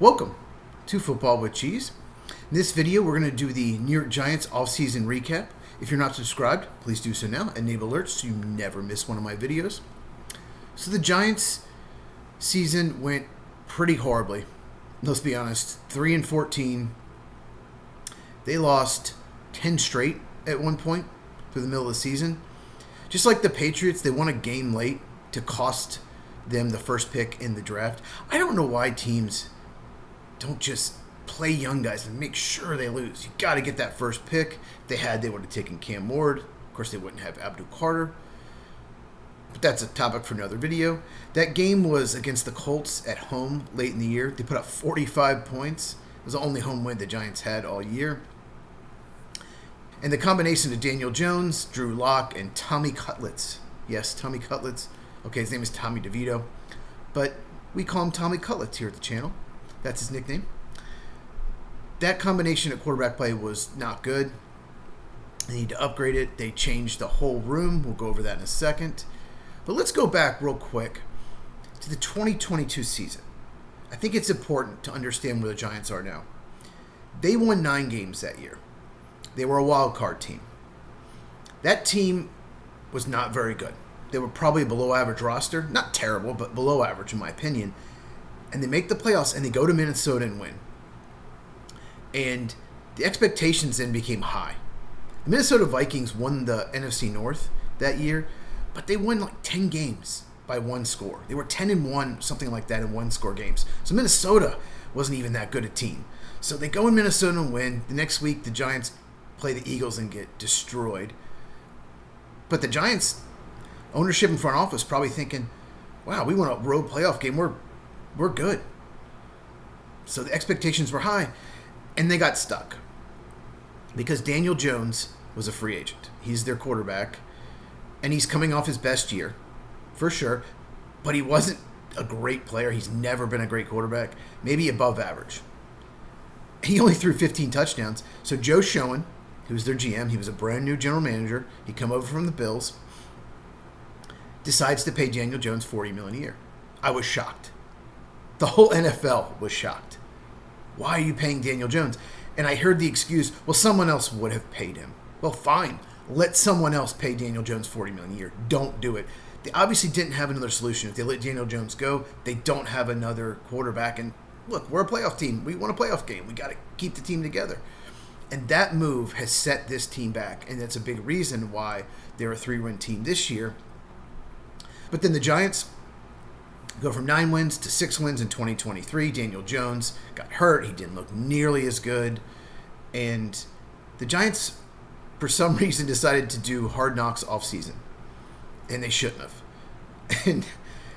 Welcome to Football with Cheese. In this video, we're going to do the New York Giants offseason recap. If you're not subscribed, please do so now. Enable alerts so you never miss one of my videos. So the Giants season went pretty horribly. Let's be honest, 3-14. They lost 10 straight at one point through the middle of the season. Just like the Patriots, they won a game late to cost them the first pick in the draft. I don't know why teams don't just play young guys and make sure they lose. You got to get that first pick. If they would have taken Cam Ward. Of course, they wouldn't have Abdul Carter. But that's a topic for another video. That game was against the Colts at home late in the year. They put up 45 points. It was the only home win the Giants had all year. And the combination of Daniel Jones, Drew Lock, and Tommy Cutlets. Yes, Tommy Cutlets. Okay, his name is Tommy DeVito. But we call him Tommy Cutlets here at the channel. That's his nickname. That combination at quarterback play was not good. They need to upgrade it. They changed the whole room. We'll go over that in a second. But let's go back real quick to the 2022 season. I think it's important to understand where the Giants are now. They won 9 games that year. They were a wild card team. That team was not very good. They were probably a below average roster. Not terrible, but below average in my opinion. And they make the playoffs, and they go to Minnesota and win. And the expectations then became high. The Minnesota Vikings won the NFC North that year, but they won like 10 games by one score. They were 10-1, something like that, in one-score games. So Minnesota wasn't even that good a team. So they go in Minnesota and win. The next week, the Giants play the Eagles and get destroyed. But the Giants ownership and front office probably thinking, wow, we won a road playoff game. We're good. So the expectations were high, and they got stuck because Daniel Jones was a free agent. He's their quarterback, and he's coming off his best year, for sure, but he wasn't a great player. He's never been a great quarterback, maybe above average. He only threw 15 touchdowns. So Joe Schoen, who was their GM, he was a brand new general manager. He come over from the Bills, decides to pay Daniel Jones $40 million a year. I was shocked. The whole NFL was shocked. Why are you paying Daniel Jones? And I heard the excuse, well, someone else would have paid him. Well, fine. Let someone else pay Daniel Jones $40 million a year. Don't do it. They obviously didn't have another solution. If they let Daniel Jones go, they don't have another quarterback. And look, we're a playoff team. We won a playoff game. We got to keep the team together. And that move has set this team back. And that's a big reason why they're a 3-win team this year. But then the Giants go from 9 wins to 6 wins in 2023. Daniel Jones got hurt. He didn't look nearly as good. And the Giants, for some reason, decided to do Hard Knocks offseason. And they shouldn't have. And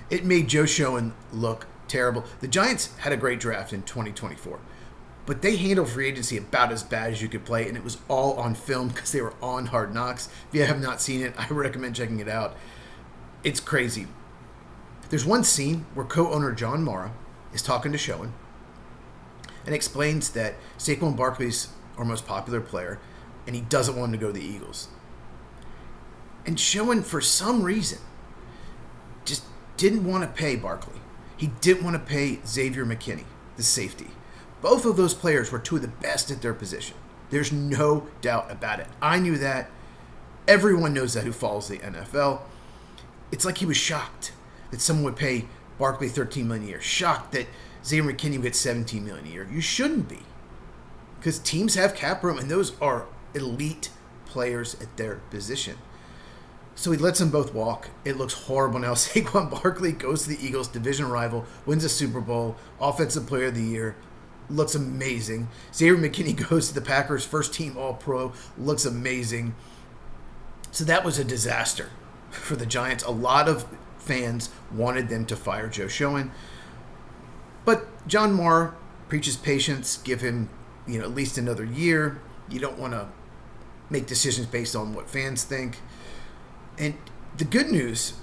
it made Joe Schoen look terrible. The Giants had a great draft in 2024. But they handled free agency about as bad as you could play. And it was all on film because they were on Hard Knocks. If you have not seen it, I recommend checking it out. It's crazy. There's one scene where co-owner John Mara is talking to Schoen and explains that Saquon Barkley's our most popular player and he doesn't want to go to the Eagles. And Schoen, for some reason, just didn't want to pay Barkley. He didn't want to pay Xavier McKinney, the safety. Both of those players were 2 of the best at their position. There's no doubt about it. I knew that. Everyone knows that who follows the NFL. It's like he was shocked that someone would pay Barkley $13 million a year. Shocked that Xavier McKinney would get $17 million a year. You shouldn't be. Because teams have cap room, and those are elite players at their position. So he lets them both walk. It looks horrible now. Saquon Barkley goes to the Eagles, division rival, wins a Super Bowl, Offensive Player of the Year. Looks amazing. Xavier McKinney goes to the Packers, first team All-Pro. Looks amazing. So that was a disaster for the Giants. A lot of fans wanted them to fire Joe Schoen. But John Mara preaches patience, give him, at least another year. You don't want to make decisions based on what fans think. And the good news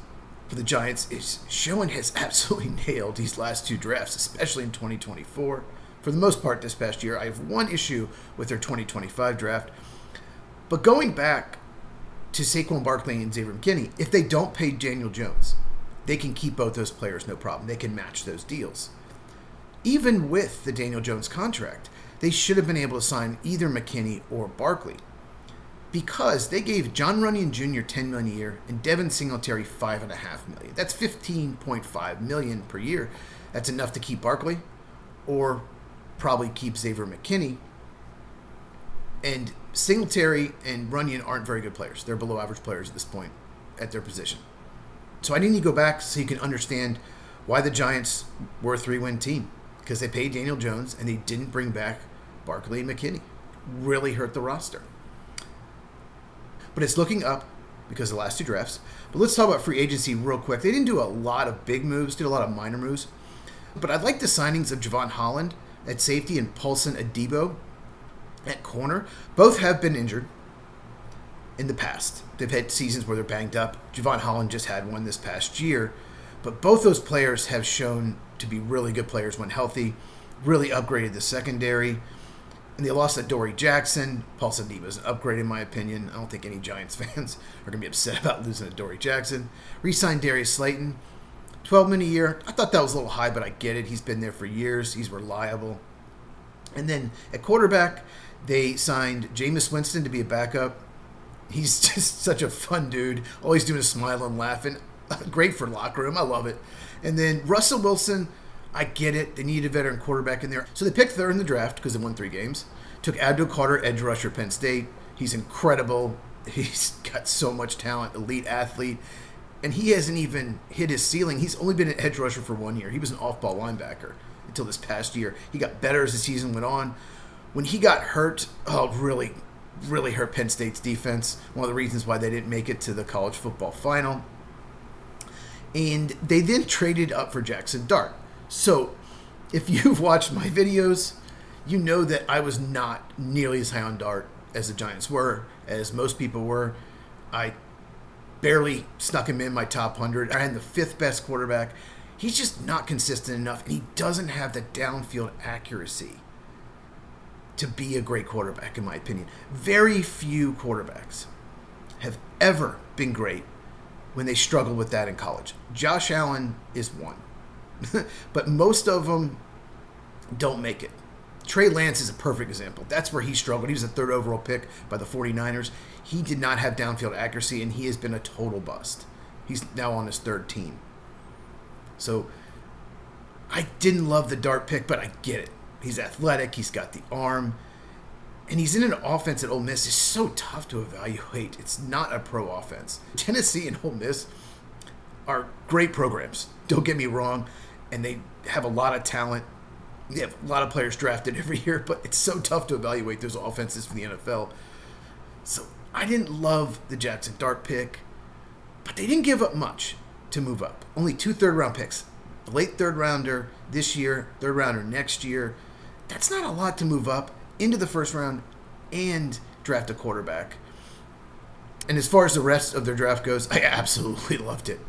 for the Giants is Schoen has absolutely nailed these last 2 drafts, especially in 2024. For the most part this past year, I have one issue with their 2025 draft. But going back to Saquon Barkley and Xavier McKinney, if they don't pay Daniel Jones, they can keep both those players no problem. They can match those deals. Even with the Daniel Jones contract, they should have been able to sign either McKinney or Barkley, because they gave John Runyon Jr. $10 million a year and Devin Singletary $5.5 million. That's $15.5 million per year. That's enough to keep Barkley, or probably keep Xavier McKinney. And Singletary and Runyon aren't very good players. They're below average players at this point at their position. So I need to go back so you can understand why the Giants were a 3-win team. Because they paid Daniel Jones and they didn't bring back Barkley and McKinney. Really hurt the roster. But it's looking up because of the last two drafts. But let's talk about free agency real quick. They didn't do a lot of big moves, did a lot of minor moves. But I like the signings of Javon Holland at safety and Paulson Adebo at corner. Both have been injured in the past. They've had seasons where they're banged up. Javon Holland just had one this past year. But both those players have shown to be really good players when healthy, really upgraded the secondary. And they lost Adoree Jackson. Paulson Adebo is an upgrade in my opinion. I don't think any Giants fans are going to be upset about losing Adoree Jackson. Re-signed Darius Slayton. $12 million a year. I thought that was a little high, but I get it. He's been there for years. He's reliable. And then at quarterback, they signed Jameis Winston to be a backup. He's just such a fun dude. Always doing a smile and laughing. Great for locker room. I love it. And then Russell Wilson, I get it. They need a veteran quarterback in there. So they picked third in the draft because they won 3 games. Took Abdul Carter, edge rusher, Penn State. He's incredible. He's got so much talent, elite athlete. And he hasn't even hit his ceiling. He's only been an edge rusher for 1 year. He was an off-ball linebacker until this past year. He got better as the season went on. When he got hurt, really hurt Penn State's defense. One of the reasons why they didn't make it to the college football final. And they then traded up for Jackson Dart. So if you've watched my videos, you know that I was not nearly as high on Dart as the Giants were, as most people were. I barely snuck him in my top 100. I had the 5th best quarterback. He's just not consistent enough, and he doesn't have the downfield accuracy to be a great quarterback, in my opinion. Very few quarterbacks have ever been great when they struggle with that in college. Josh Allen is one. But most of them don't make it. Trey Lance is a perfect example. That's where he struggled. He was a 3rd overall pick by the 49ers. He did not have downfield accuracy, and he has been a total bust. He's now on his 3rd team. So I didn't love the Dart pick, but I get it. He's athletic. He's got the arm. And he's in an offense at Ole Miss. It's so tough to evaluate. It's not a pro offense. Tennessee and Ole Miss are great programs. Don't get me wrong. And they have a lot of talent. They have a lot of players drafted every year, but it's so tough to evaluate those offenses for the NFL. So I didn't love the Jackson Dart pick, but they didn't give up much to move up. Only 2 third-round picks. A late 3rd rounder this year, 3rd rounder next year. That's not a lot to move up into the 1st round and draft a quarterback. And as far as the rest of their draft goes, I absolutely loved it.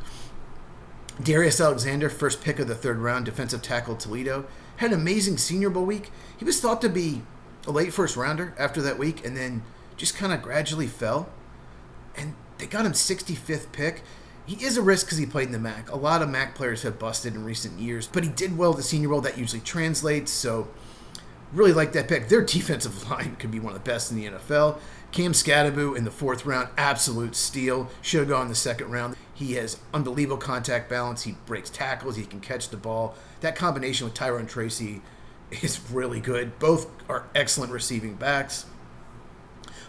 Darius Alexander, first pick of the 3rd round, defensive tackle Toledo, had an amazing Senior Bowl week. He was thought to be a late 1st rounder after that week, and then just kind of gradually fell. And they got him 65th pick. He is a risk because he played in the MAC. A lot of MAC players have busted in recent years, but he did well at the Senior Bowl. That usually translates, so really like that pick. Their defensive line could be one of the best in the NFL. Cam Scadaboo in the 4th round, absolute steal. Should have gone in the 2nd round. He has unbelievable contact balance. He breaks tackles. He can catch the ball. That combination with Tyrone Tracy is really good. Both are excellent receiving backs.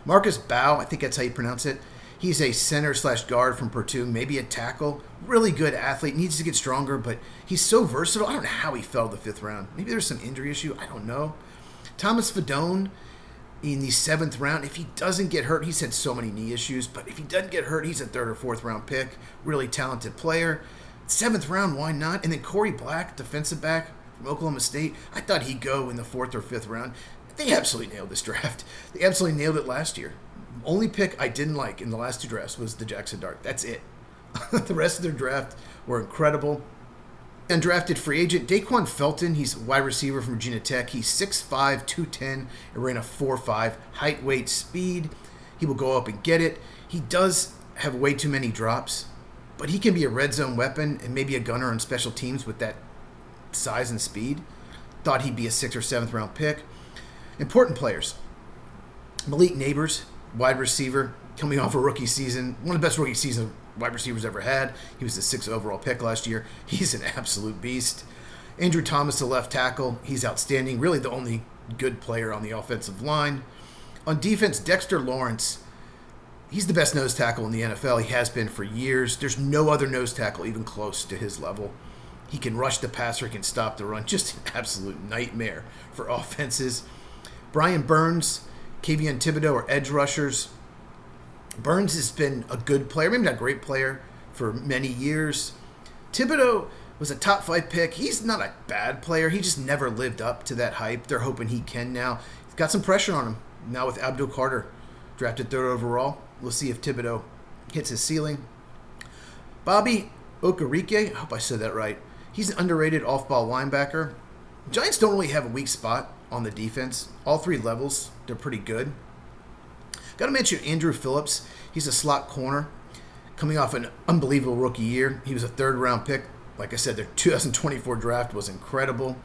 Marcus Bow, I think that's how you pronounce it. He's a center/guard from Purdue, maybe a tackle. Really good athlete. Needs to get stronger, but he's so versatile. I don't know how he fell the 5th round. Maybe there's some injury issue. I don't know. Thomas Fadone in the 7th round. If he doesn't get hurt, he's had so many knee issues, but if he doesn't get hurt, he's a 3rd or 4th round pick. Really talented player. 7th round, why not? And then Corey Black, defensive back from Oklahoma State. I thought he'd go in the 4th or 5th round. They absolutely nailed this draft. They absolutely nailed it last year. Only pick I didn't like in the last 2 drafts was the Jackson Dart. That's it. The rest of their draft were incredible. Undrafted free agent Daquan Felton. He's a wide receiver from Virginia Tech. He's 6'5", 210, and ran a 4.5. Height, weight, speed. He will go up and get it. He does have way too many drops, but he can be a red zone weapon and maybe a gunner on special teams with that size and speed. Thought he'd be a 6th or 7th round pick. Important players. Malik Neighbors, wide receiver, coming off a rookie season. One of the best rookie seasons wide receivers ever had. He was the 6th overall pick last year. He's an absolute beast. Andrew Thomas, the left tackle. He's outstanding. Really the only good player on the offensive line. On defense, Dexter Lawrence. He's the best nose tackle in the NFL. He has been for years. There's no other nose tackle even close to his level. He can rush the passer, he can stop the run. Just an absolute nightmare for offenses. Brian Burns, Kayvon Thibodeau are edge rushers. Burns has been a good player, maybe not a great player, for many years. Thibodeau was a top 5 pick. He's not a bad player. He just never lived up to that hype. They're hoping he can now. He's got some pressure on him now with Abdul Carter, drafted 3rd overall. We'll see if Thibodeau hits his ceiling. Bobby Okereke, I hope I said that right. He's an underrated off-ball linebacker. Giants don't really have a weak spot on the defense. All 3 levels, they're pretty good. Got to mention Andrew Phillips. He's a slot corner coming off an unbelievable rookie year. He was a 3rd round pick. Like I said, their 2024 draft was incredible.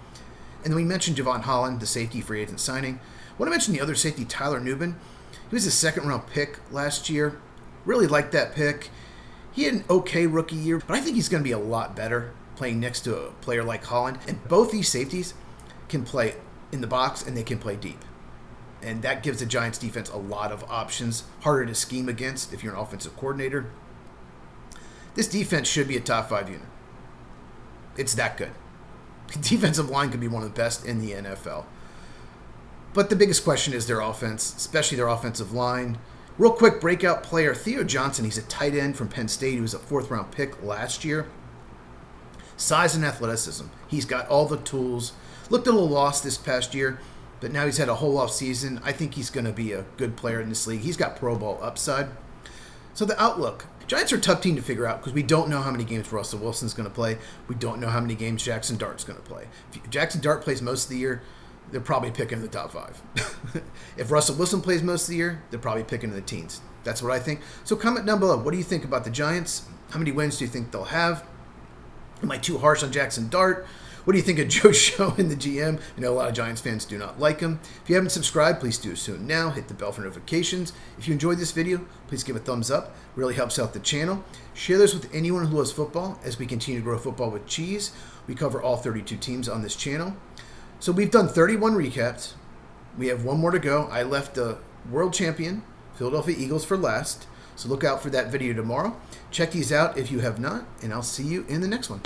And then we mentioned Javon Holland, the safety free agent signing. I want to mention the other safety, Tyler Nubin. He was a 2nd round pick last year. Really liked that pick. He had an okay rookie year, but I think he's going to be a lot better playing next to a player like Holland. And both these safeties can play in the box and they can play deep. And that gives the Giants defense a lot of options, harder to scheme against if you're an offensive coordinator. This defense should be a top 5 unit. It's that good. The defensive line could be one of the best in the NFL. But the biggest question is their offense, especially their offensive line. Real quick breakout player, Theo Johnson. He's a tight end from Penn State. He was a 4th round pick last year. Size and athleticism. He's got all the tools. Looked a little lost this past year, but now he's had a whole off season. I think he's going to be a good player in this league. He's got Pro Bowl upside. So the outlook. Giants are a tough team to figure out because we don't know how many games Russell Wilson's going to play. We don't know how many games Jackson Dart's going to play. If Jackson Dart plays most of the year, they're probably picking in the top 5. If Russell Wilson plays most of the year, they're probably picking in the teens. That's what I think. So comment down below. What do you think about the Giants? How many wins do you think they'll have? Am I too harsh on Jackson Dart? What do you think of Joe Schoen, the GM? I know a lot of Giants fans do not like him. If you haven't subscribed, please do so now. Hit the bell for notifications. If you enjoyed this video, please give a thumbs up. It really helps out the channel. Share this with anyone who loves football as we continue to grow football with cheese. We cover all 32 teams on this channel. So we've done 31 recaps. We have 1 more to go. I left the world champion, Philadelphia Eagles, for last. So look out for that video tomorrow. Check these out if you have not, and I'll see you in the next one.